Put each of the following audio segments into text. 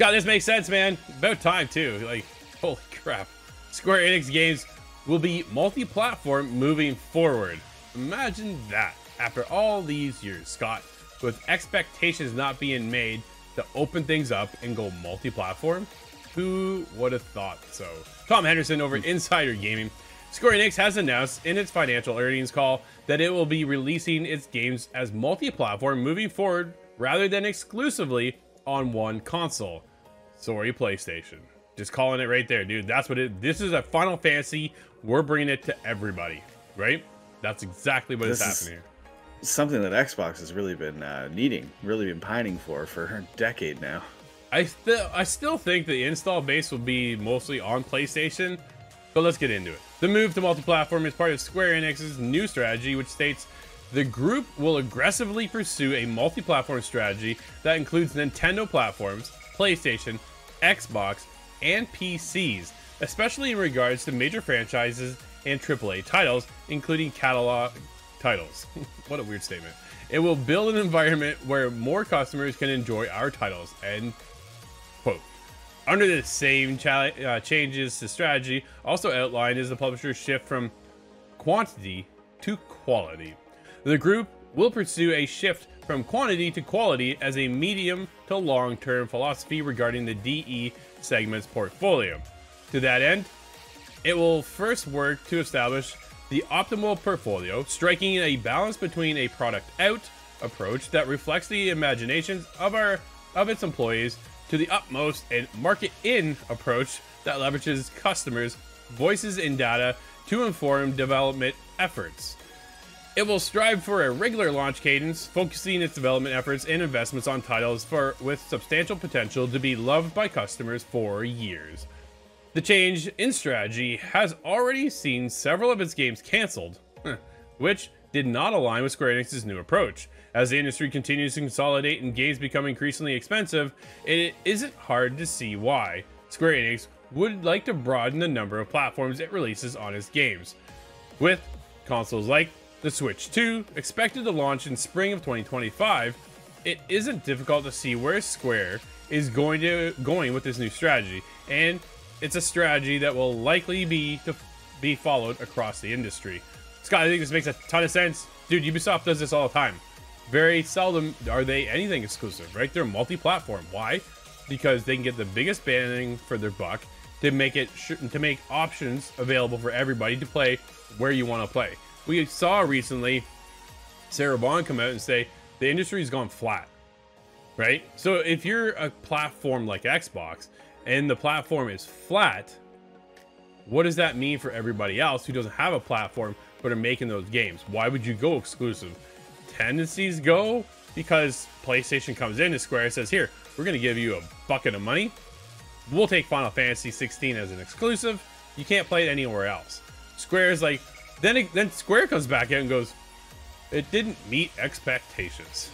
Scott, this makes sense, man. About time too. Like, holy crap. Square Enix games will be multi-platform moving forward. Imagine that. After all these years, Scott, with expectations not being made to open things up and go multi-platform, who would have thought so? Tom Henderson over at Insider Gaming. Square Enix has announced in its financial earnings call that it will be releasing its games as multi-platform moving forward rather than exclusively on one console. Sorry, PlayStation. Just calling it right there, dude. That's what it. This is a Final Fantasy. We're bringing it to everybody, right? That's exactly what is happening here. Something that Xbox has really been really been pining for a decade now. I still think the install base will be mostly on PlayStation, but let's get into it. The move to multi-platform is part of Square Enix's new strategy, which states the group will aggressively pursue a multi-platform strategy that includes Nintendo platforms, PlayStation, Xbox, and PCs, especially in regards to major franchises and AAA titles, including catalog titles. What a weird statement. It will build an environment where more customers can enjoy our titles, end quote. Under the same changes to strategy, also outlined is the publisher's shift from quantity to quality. The group will pursue a shift from quantity to quality as a medium to long-term philosophy regarding the DE segment's portfolio. To that end, it will first work to establish the optimal portfolio, striking a balance between a product out approach that reflects the imaginations of its employees to the utmost and market in approach that leverages customers' voices and data to inform development efforts. It will strive for a regular launch cadence, focusing its development efforts and investments on titles with substantial potential to be loved by customers for years. The change in strategy has already seen several of its games cancelled, which did not align with Square Enix's new approach. As the industry continues to consolidate and games become increasingly expensive, it isn't hard to see why Square Enix would like to broaden the number of platforms it releases on its games. With consoles like the Switch 2 expected to launch in spring of 2025, it isn't difficult to see where Square is going with this new strategy, and it's a strategy that will likely be followed across the industry. Scott, I think this makes a ton of sense. Dude, Ubisoft does this all the time. Very seldom are they anything exclusive, right? They're multi-platform. Why? Because they can get the biggest bang for their buck to make options available for everybody to play where you want to play. We saw recently Sarah Bond come out and say the industry's gone flat, right? So if you're a platform like Xbox and the platform is flat, what does that mean for everybody else who doesn't have a platform but are making those games? Why would you go exclusive? Tendencies go because PlayStation comes in to Square and says, here, we're going to give you a bucket of money. We'll take Final Fantasy 16 as an exclusive. You can't play it anywhere else. Square's like, then Square comes back out and goes, it didn't meet expectations.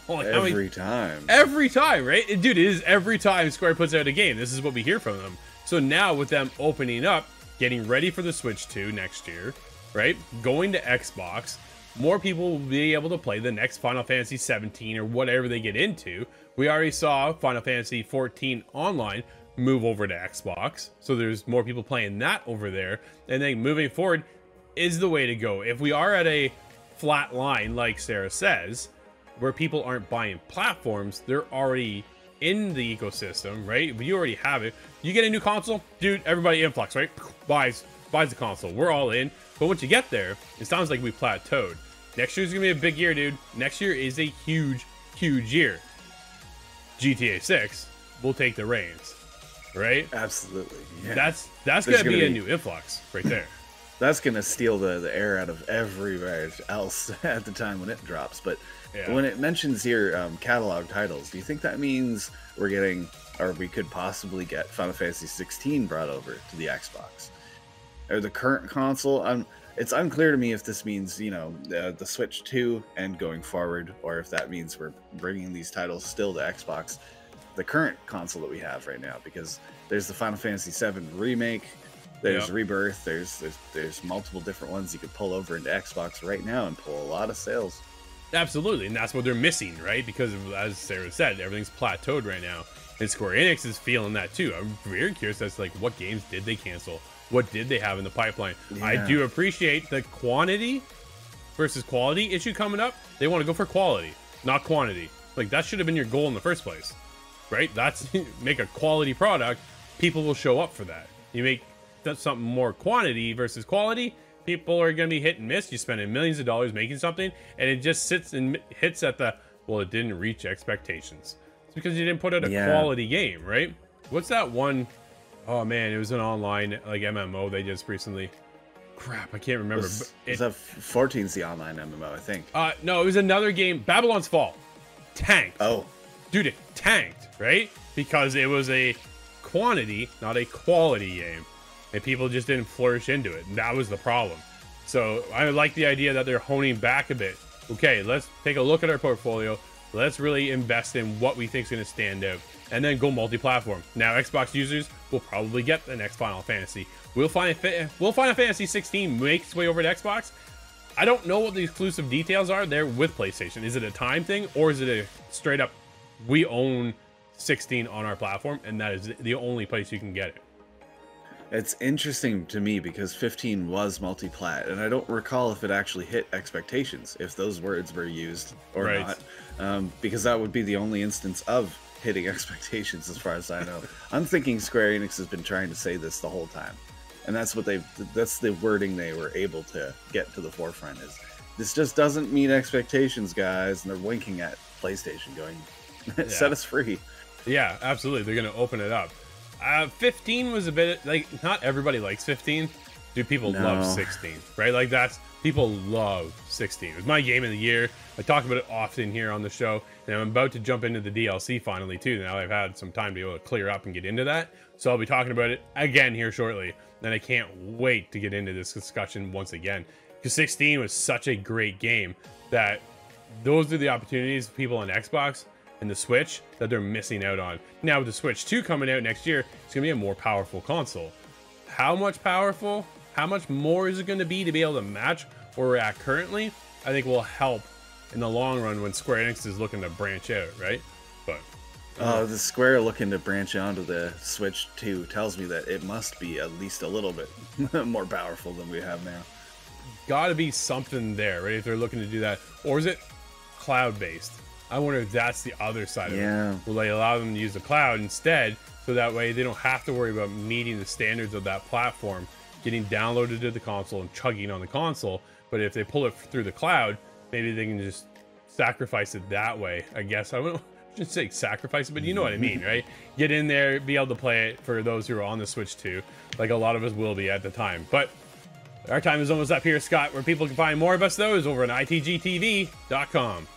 Every time, right? Dude, it is every time Square puts out a game. This is what we hear from them. So now with them opening up, getting ready for the Switch 2 next year, right? Going to Xbox, more people will be able to play the next Final Fantasy 17 or whatever they get into. We already saw Final Fantasy 14 Online move over to Xbox. So there's more people playing that over there. And then moving forward is the way to go. If we are at a flat line, like Sarah says, where people aren't buying platforms, they're already in the ecosystem, right? If you already have it, you get a new console, dude, everybody influx, right? Buys the console. We're all in. But once you get there, it sounds like we plateaued. Next year's gonna be a big year, dude. Next year is a huge year. GTA 6 will take the reins, right? Absolutely. Yeah. That's gonna be a new influx right there. That's gonna steal the air out of everywhere else at the time when it drops. But when it mentions here catalog titles, do you think that means we're getting, or we could possibly get Final Fantasy 16 brought over to the Xbox or the current console? It's unclear to me if this means, you know, the Switch 2 and going forward, or if that means we're bringing these titles still to Xbox, the current console that we have right now, because there's the Final Fantasy 7 remake, there's Rebirth, there's multiple different ones you could pull over into Xbox right now and pull a lot of sales. Absolutely, and that's what they're missing, right? Because as Sarah said, everything's plateaued right now, and Square Enix is feeling that too. I'm very curious as to like what games did they cancel, what did they have in the pipeline. Yeah. I do appreciate the quantity versus quality issue coming up. They want to go for quality, not quantity. Like that should have been your goal in the first place, right? That's make a quality product. People will show up for that. You make that something more quantity versus quality. People are going to be hit and miss. You're spending millions of dollars making something, and it just sits and hits at the, well, it didn't reach expectations. It's because you didn't put out a quality game, right? What's that one? Oh, man, it was an online, like, MMO they just recently. Crap, I can't remember. Was that 14's the online MMO, I think. No, it was another game. Babylon's Fall. Tanked. Oh. Dude, it tanked, right? Because it was a quantity, not a quality game. And people just didn't flourish into it, and that was the problem. So I like the idea that they're honing back a bit. Okay, let's take a look at our portfolio. Let's really invest in what we think is going to stand out, and then go multi-platform. Now Xbox users will probably get the next Final Fantasy. Will Final Fantasy 16 make its way over to Xbox? I don't know what the exclusive details are there with PlayStation. Is it a time thing, or is it a straight up, we own 16 on our platform, and that is the only place you can get it? It's interesting to me because 15 was multi-plat, and I don't recall if it actually hit expectations, if those words were used or not, because that would be the only instance of hitting expectations as far as I know. I'm thinking Square Enix has been trying to say this the whole time, and that's the wording they were able to get to the forefront is, this just doesn't meet expectations, guys, and they're winking at PlayStation going, set us free. Yeah, absolutely. They're going to open it up. 15 was a bit like, not everybody likes 15. Dude, people love 16, right? Like people love 16. It was my game of the year. I talk about it often here on the show, and I'm about to jump into the DLC finally too. Now I've had some time to be able to clear up and get into that. So I'll be talking about it again here shortly. And I can't wait to get into this discussion once again, because 16 was such a great game that those are the opportunities people on Xbox and the Switch that they're missing out on. Now with the Switch 2 coming out next year, it's gonna be a more powerful console. How much powerful? How much more is it gonna be to be able to match where we're at currently? I think will help in the long run when Square Enix is looking to branch out, right? But the Square looking to branch onto the Switch 2 tells me that it must be at least a little bit more powerful than we have now. Gotta be something there, right? If they're looking to do that, or is it cloud-based? I wonder if that's the other side of it. Will they allow them to use the cloud instead, so that way they don't have to worry about meeting the standards of that platform, getting downloaded to the console and chugging on the console? But if they pull it through the cloud, maybe they can just sacrifice it that way. I guess I shouldn't say sacrifice it, but you know what I mean, right? Get in there, be able to play it for those who are on the Switch 2, like a lot of us will be at the time. But our time is almost up here, Scott. Where people can find more of us, though, is over on ITGTV.com.